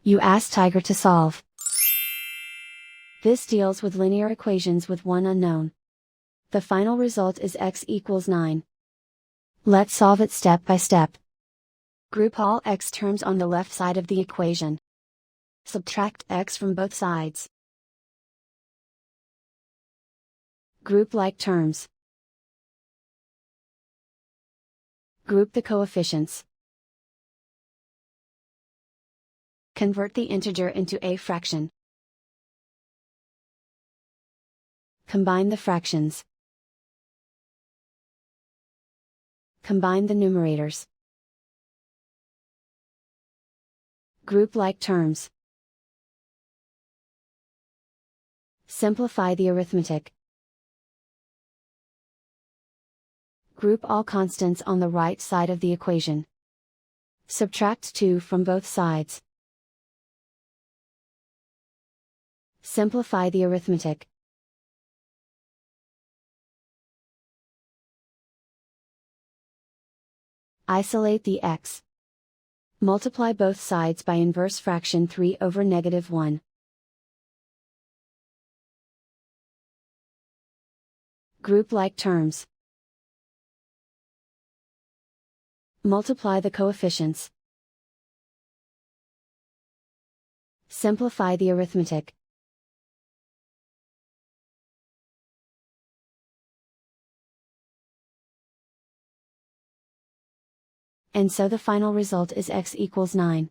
You ask Tiger to solve. This deals with linear equations with one unknown. The final result is x equals 9. Let's solve it step by step. Group all x terms on the left side of the equation. Subtract x from both sides. Group like terms. Group the coefficients. Convert the integer into a fraction. Combine the fractions. Combine the numerators. Group like terms. Simplify the arithmetic. Group all constants on the right side of the equation. Subtract 2 from both sides. Simplify the arithmetic. Isolate the x. Multiply both sides by inverse fraction 3 over -1. Group like terms. Multiply the coefficients. Simplify the arithmetic. And so the final result is x equals 9.